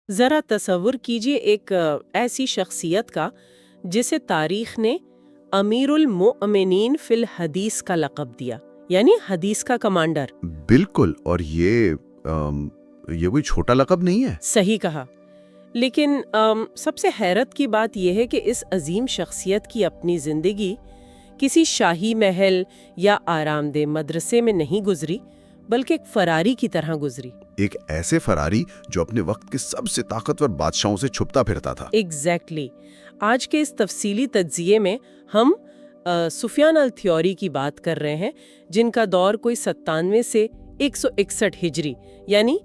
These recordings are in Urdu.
ذرا تصور کیجئے ایک ایسی شخصیت کا جسے تاریخ نے امیر المؤمنین فی الحدیث کا لقب دیا، یعنی حدیث کا کمانڈر۔ بالکل، اور یہ کوئی چھوٹا لقب نہیں ہے۔ صحیح کہا، لیکن سب سے حیرت کی بات یہ ہے کہ اس عظیم شخصیت کی اپنی زندگی کسی شاہی محل یا آرام دہ مدرسے میں نہیں گزری، بلکہ ایک فراری کی طرح گزری۔ ایک ایسے فراری جو اپنے وقت کے سب سے طاقتور بادشاہوں سے چھپتا پھرتا تھا۔ ایگزیکٹلی۔ آج کے اس تفصیلی تجزیے میں ہم سفیان التھیوری کی بات کر رہے ہیں، جن کا دور کوئی 97 سے 161 ہجری یعنی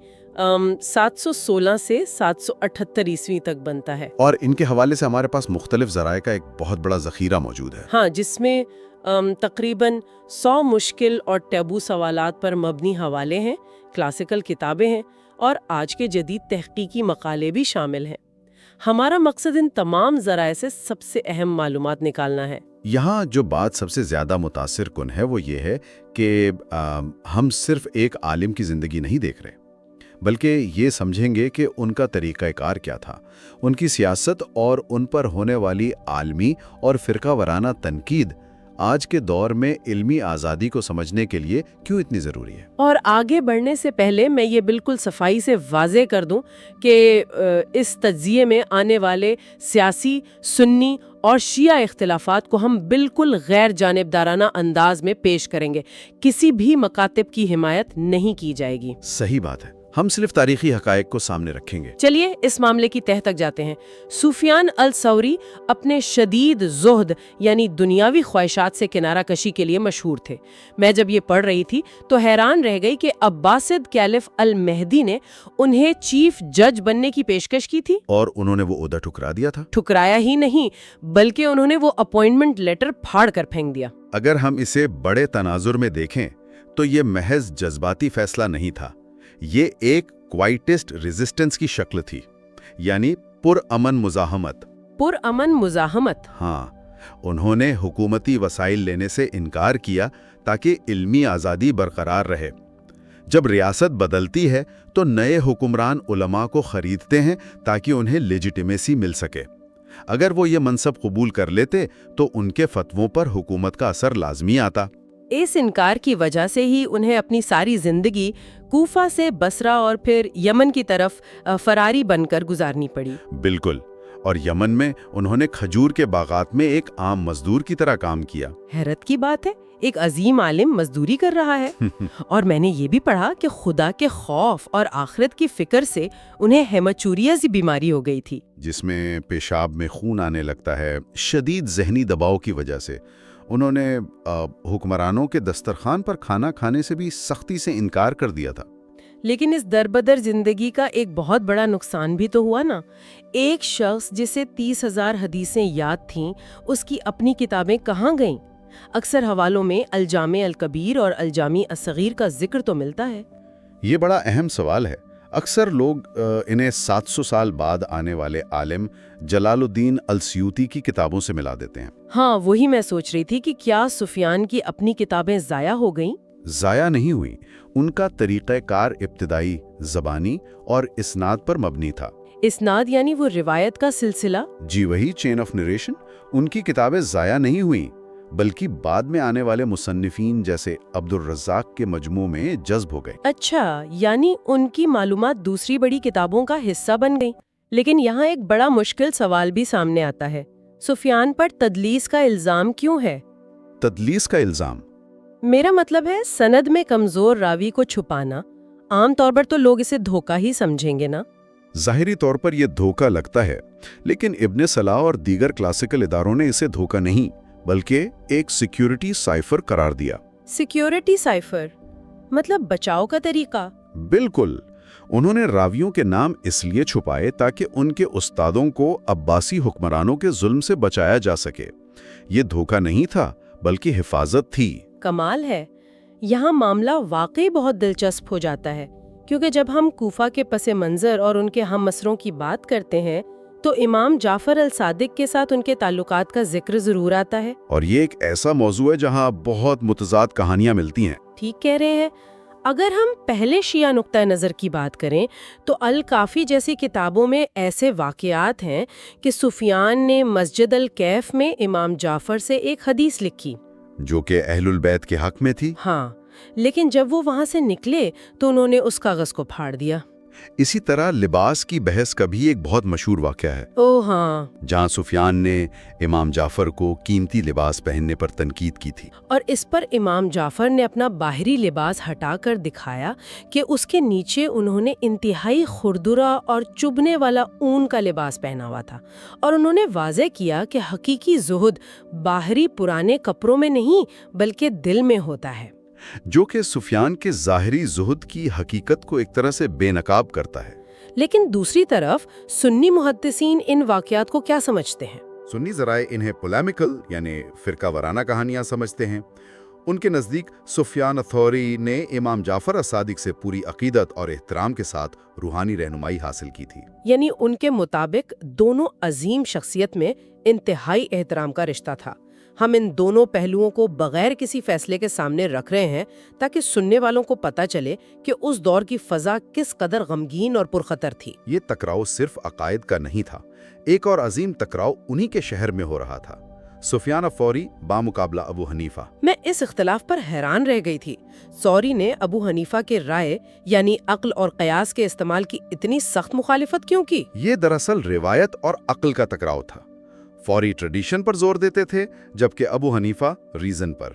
716 سے 778 عیسوی تک بنتا ہے، اور ان کے حوالے سے ہمارے پاس مختلف ذرائع کا ایک بہت بڑا ذخیرہ موجود ہے۔ ہاں، جس میں تقریباً 100 مشکل اور ٹیبو سوالات پر مبنی حوالے ہیں، کلاسیکل کتابیں ہیں، اور آج کے جدید تحقیقی مقالے بھی شامل ہیں۔ ہمارا مقصد ان تمام ذرائع سے سب سے اہم معلومات نکالنا ہے۔ یہاں جو بات سب سے زیادہ متاثر کن ہے وہ یہ ہے کہ ہم صرف ایک عالم کی زندگی نہیں دیکھ رہے، بلکہ یہ سمجھیں گے کہ ان کا طریقہ کار کیا تھا، ان کی سیاست اور ان پر ہونے والی عالمی اور فرقہ وارانہ تنقید آج کے دور میں علمی آزادی کو سمجھنے کے لیے کیوں اتنی ضروری ہے۔ اور آگے بڑھنے سے پہلے میں یہ بالکل صفائی سے واضح کر دوں کہ اس تجزیے میں آنے والے سیاسی، سنی اور شیعہ اختلافات کو ہم بالکل غیر جانبدارانہ انداز میں پیش کریں گے۔ کسی بھی مکاتب کی حمایت نہیں کی جائے گی۔ صحیح بات ہے، ہم صرف تاریخی حقائق کو سامنے رکھیں گے۔ چلیے اس معاملے کی تہہ تک جاتے ہیں۔ سفیان الثوری اپنے شدید زہد یعنی دنیاوی خواہشات سے کنارہ کشی کے لیے مشہور تھے۔ میں جب یہ پڑھ رہی تھی تو حیران رہ گئی کہ عباسد کیلف المہدی نے انہیں چیف جج بننے کی پیشکش کی تھی، اور انہوں نے وہ عہدہ ٹھکرا دیا تھا۔ ٹھکرایا ہی نہیں بلکہ انہوں نے وہ اپوائنٹمنٹ لیٹر پھاڑ کر پھینک دیا۔ اگر ہم اسے بڑے تناظر میں دیکھیں تو یہ محض جذباتی فیصلہ نہیں تھا، یہ ایک کوائٹسٹ ریزسٹنس کی شکل تھی، یعنی پرامن مزاحمت۔ پرامن مزاحمت؟ ہاں، انہوں نے حکومتی وسائل لینے سے انکار کیا تاکہ علمی آزادی برقرار رہے۔ جب ریاست بدلتی ہے تو نئے حکمران علماء کو خریدتے ہیں تاکہ انہیں لیجیٹیمیسی مل سکے۔ اگر وہ یہ منصب قبول کر لیتے تو ان کے فتووں پر حکومت کا اثر لازمی آتا۔ اس انکار کی وجہ سے ہی انہیں اپنی ساری زندگی کوفہ سے بصرہ اور پھر یمن کی طرف فراری بن کر گزارنی پڑی۔ بالکل، اور یمن میں انہوں نے کھجور کے باغات میں ایک عام مزدور کی طرح کام کیا۔ حیرت کی بات ہے، ایک عظیم عالم مزدوری کر رہا ہے۔ اور میں نے یہ بھی پڑھا کہ خدا کے خوف اور آخرت کی فکر سے انہیں ہیماچوریا سی بیماری ہو گئی تھی، جس میں پیشاب میں خون آنے لگتا ہے۔ شدید ذہنی دباؤ کی وجہ سے انہوں نے حکمرانوں کے دسترخوان پر کھانا کھانے سے بھی سختی سے انکار کر دیا تھا۔ لیکن اس دربدر زندگی کا ایک بہت بڑا نقصان بھی تو ہوا نا۔ ایک شخص جسے 30,000 حدیثیں یاد تھیں، اس کی اپنی کتابیں کہاں گئیں؟ اکثر حوالوں میں الجامع الکبیر اور الجامع الصغیر کا ذکر تو ملتا ہے۔ یہ بڑا اہم سوال ہے۔ اکثر لوگ انہیں 700 سال بعد آنے والے عالم جلال الدین السیوطی کی کتابوں سے ملا دیتے ہیں۔ ہاں، وہی میں سوچ رہی تھی کہ کیا سفیان کی اپنی کتابیں ضائع ہو گئیں؟ ضائع نہیں ہوئی، ان کا طریقہ کار ابتدائی، زبانی اور اسناد پر مبنی تھا۔ اسناد یعنی وہ روایت کا سلسلہ؟ جی وہی، چین آف نریشن۔ ان کی کتابیں ضائع نہیں ہوئیں بلکہ بعد میں آنے والے مصنفین جیسے عبد الرزاق کے مجموع میں جذب ہو گئے۔ اچھا، یعنی ان کی معلومات دوسری بڑی کتابوں کا حصہ بن گئیں۔ لیکن یہاں ایک بڑا مشکل سوال بھی سامنے آتا ہے، سفیان پر تدلیس کا الزام کیوں ہے؟ تدلیس کا الزام؟ میرا مطلب ہے سند میں کمزور راوی کو چھپانا۔ عام طور پر تو لوگ اسے دھوکہ ہی سمجھیں گے نا۔ ظاہری طور پر یہ دھوکہ لگتا ہے، لیکن ابن صلاح اور دیگر کلاسیکل اداروں نے اسے دھوکہ نہیں بلکہ ایک سیکیورٹی سائفر قرار دیا۔ سیکیورٹی سائفر مطلب بچاؤ کا طریقہ؟ بالکل، انہوں نے راویوں کے نام اس لیے چھپائے تاکہ ان کے استادوں کو عباسی حکمرانوں کے ظلم سے بچایا جا سکے۔ یہ دھوکہ نہیں تھا بلکہ حفاظت تھی۔ کمال ہے۔ یہاں معاملہ واقعی بہت دلچسپ ہو جاتا ہے، کیونکہ جب ہم کوفہ کے پس منظر اور ان کے ہم مسروں کی بات کرتے ہیں تو امام جعفر الصادق کے ساتھ ان کے تعلقات کا ذکر ضرور آتا ہے۔ اور یہ ایک ایسا موضوع ہے جہاں بہت متضاد کہانیاں ملتی ہیں۔ ٹھیک کہہ رہے ہیں۔ اگر ہم پہلے شیعہ نقطہ نظر کی بات کریں تو الکافی جیسی کتابوں میں ایسے واقعات ہیں کہ سفیان نے مسجد الکیف میں امام جعفر سے ایک حدیث لکھی جو کہ اہل البیت کے حق میں تھی۔ ہاں، لیکن جب وہ وہاں سے نکلے تو انہوں نے اس کاغذ کو پھاڑ دیا۔ اسی طرح لباس کی بحث کا بھی ایک بہت مشہور واقعہ ہے، ہاں، جہاں سفیان نے امام جعفر کو قیمتی لباس پہننے پر تنقید کی تھی۔ اور اس پر امام جعفر نے اپنا باہری لباس ہٹا کر دکھایا کہ اس کے نیچے انہوں نے انتہائی خردرا اور چبھنے والا اون کا لباس پہنا ہوا تھا، اور انہوں نے واضح کیا کہ حقیقی زہد باہری پرانے کپڑوں میں نہیں بلکہ دل میں ہوتا ہے، جو کہ سفیان کے ظاہری زہد کی حقیقت کو ایک طرح سے بے نقاب کرتا ہے۔ لیکن دوسری طرف سنی محدثین ان واقعات کو کیا سمجھتے ہیں؟ سنی ذرائع انہیں پولیمیکل یعنی فرقہ وارانہ کہانیاں سمجھتے ہیں۔ ان کے نزدیک سفیان الثوری نے امام جعفر الصادق سے پوری عقیدت اور احترام کے ساتھ روحانی رہنمائی حاصل کی تھی۔ یعنی ان کے مطابق دونوں عظیم شخصیت میں انتہائی احترام کا رشتہ تھا۔ ہم ان دونوں پہلوؤں کو بغیر کسی فیصلے کے سامنے رکھ رہے ہیں تاکہ سننے والوں کو پتہ چلے کہ اس دور کی فضا کس قدر غمگین اور پرخطر تھی۔ یہ ٹکراؤ صرف عقائد کا نہیں تھا، ایک اور عظیم ٹکراؤ انہی کے شہر میں ہو رہا تھا، سفیان الثوری بامقابلہ ابو حنیفہ۔ میں اس اختلاف پر حیران رہ گئی تھی۔ ثوری نے ابو حنیفہ کے رائے یعنی عقل اور قیاس کے استعمال کی اتنی سخت مخالفت کیوں کی؟ یہ دراصل روایت اور عقل کا ٹکراؤ تھا۔ فوری ٹریڈیشن پر زور دیتے تھے جبکہ ابو حنیفہ ریزن پر۔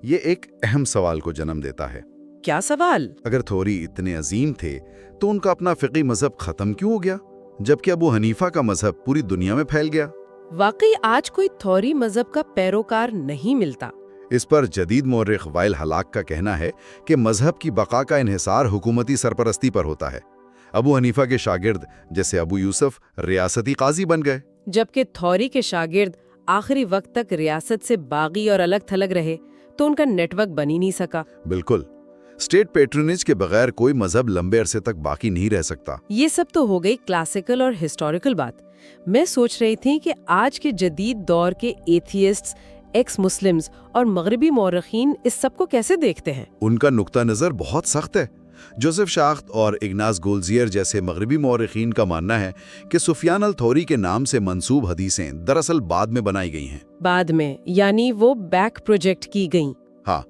یہ ایک اہم سوال کو جنم دیتا ہے۔ کیا سوال؟ اگر تھوری اتنے عظیم تھے تو ان کا اپنا فقہی مذہب ختم کیوں ہو گیا جبکہ ابو حنیفہ کا مذہب پوری دنیا میں پھیل گیا؟ واقعی آج کوئی تھوری مذہب کا پیروکار نہیں ملتا۔ اس پر جدید مورخ وائل ہلاک کا کہنا ہے کہ مذہب کی بقا کا انحصار حکومتی سرپرستی پر ہوتا ہے۔ ابو حنیفہ کے شاگرد جیسے ابو یوسف ریاستی قاضی بن گئے، جبکہ تھوری کے شاگرد آخری وقت تک ریاست سے باغی اور الگ تھلگ رہے تو ان کا نیٹ ورک بن ہی نہیں سکا۔ بالکل، اسٹیٹ پیٹرنیج کے بغیر کوئی مذہب لمبے عرصے تک باقی نہیں رہ سکتا۔ یہ سب تو ہو گئی کلاسیکل اور ہسٹوریکل بات۔ میں سوچ رہی تھی کہ آج کے جدید دور کے ایتھیسٹس، ایکس مسلمز اور مغربی مورخین اس سب کو کیسے دیکھتے ہیں؟ ان کا نقطہ نظر بہت سخت ہے۔ جوزف شاخت اور اگناس گولزیئر جیسے مغربی مورخین کا ماننا ہے کہ سفیان الثوری کے نام سے منسوب حدیثیں دراصل بعد میں بنائی گئی ہیں۔ بعد میں یعنی وہ بیک پروجیکٹ کی گئیں۔ ہاں،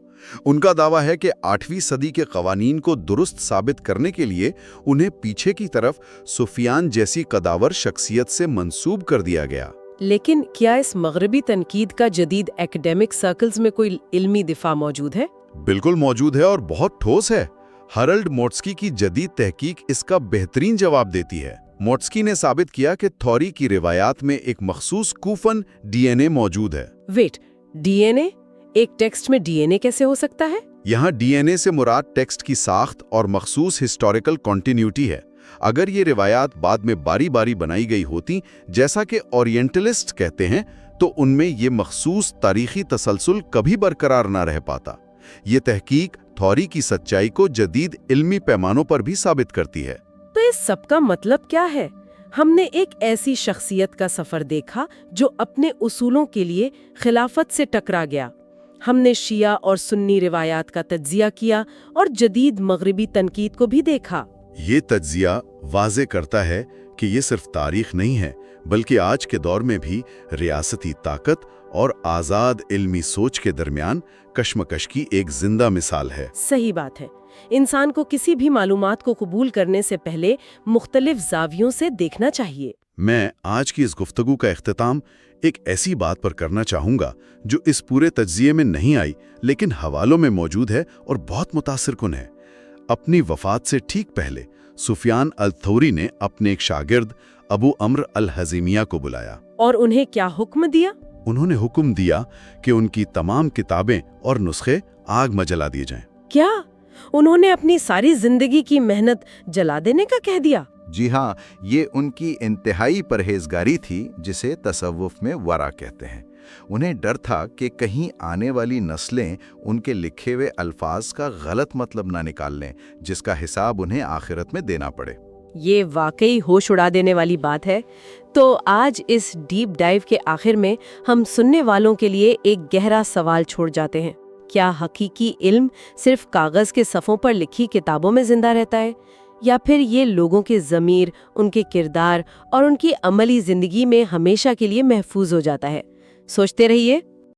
ان کا دعویٰ ہے کہ 8ویں صدی کے قوانین کو درست ثابت کرنے کے لیے انہیں پیچھے کی طرف سفیان جیسی قداور شخصیت سے منسوب کر دیا گیا۔ لیکن کیا اس مغربی تنقید کا جدید ایکڈیمک سرکلز میں کوئی علمی دفاع موجود ہے؟ بالکل موجود ہے اور بہت ٹھوس ہے۔ ہرلڈ موٹسکی کی جدید تحقیق اس کا بہترین جواب دیتی ہے۔ موٹسکی نے ثابت کیا کہ تھوری کی روایات میں ایک مخصوص کوفن ڈی این اے موجود ہے۔ ویٹ، ڈی این اے؟ ایک ٹیکسٹ میں ڈی این اے کیسے ہو سکتا ہے؟ یہاں ڈی این اے سے مراد ٹیکسٹ کی ساخت اور مخصوص ہسٹوریکل کنٹینیوٹی ہے۔ اگر یہ روایات بعد میں باری باری بنائی گئی ہوتی جیسا کہ اورینٹلسٹ کہتے ہیں تو ان میں یہ مخصوص تاریخی تسلسل کبھی برقرار نہ رہ پاتا۔ یہ تحقیق تھوری کی سچائی کو جدید علمی پیمانوں پر بھی ثابت کرتی ہے۔ تو اس سب کا مطلب کیا ہے؟ ہم نے ایک ایسی شخصیت کا سفر دیکھا جو اپنے اصولوں کے لیے خلافت سے ٹکرا گیا۔ ہم نے شیعہ اور سنی روایات کا تجزیہ کیا اور جدید مغربی تنقید کو بھی دیکھا۔ یہ تجزیہ واضح کرتا ہے کہ یہ صرف تاریخ نہیں ہے بلکہ آج کے دور میں بھی ریاستی طاقت اور آزاد علمی سوچ کے درمیان کشمکش کی ایک زندہ مثال ہے۔ صحیح بات ہے۔ انسان کو کسی بھی معلومات کو قبول کرنے سے پہلے مختلف زاویوں سے دیکھنا چاہیے۔ میں آج کی اس گفتگو کا اختتام ایک ایسی بات پر کرنا چاہوں گا جو اس پورے تجزیے میں نہیں آئی لیکن حوالوں میں موجود ہے اور بہت متاثر کن ہے۔ اپنی وفات سے ٹھیک پہلے سفیان الثوری نے اپنے ایک شاگرد ابو عمرو الحزیمیہ کو بلایا اور انہیں کیا حکم دیا؟ انہوں نے حکم دیا کہ ان کی تمام کتابیں اور نسخے آگ میں جلا دیے جائیں۔ کیا انہوں نے اپنی ساری زندگی کی محنت جلا دینے کا کہہ دیا؟ جی ہاں، یہ ان کی انتہائی پرہیزگاری تھی جسے تصوف میں ورع کہتے ہیں۔ انہیں ڈر تھا کہ کہیں آنے والی نسلیں ان کے لکھے ہوئے الفاظ کا غلط مطلب نہ نکال لیں جس کا حساب انہیں آخرت میں دینا پڑے۔ یہ واقعی ہوش اڑا دینے والی بات ہے۔ تو آج اس ڈیپ ڈائیو کے آخر میں ہم سننے والوں کے لیے ایک گہرا سوال چھوڑ جاتے ہیں۔ کیا حقیقی علم صرف کاغذ کے صفوں پر لکھی کتابوں میں زندہ رہتا ہے، یا پھر یہ لوگوں کے ضمیر، ان کے کردار اور ان کی عملی زندگی میں ہمیشہ کے لیے محفوظ ہو جاتا ہے؟ سوچتے رہیے۔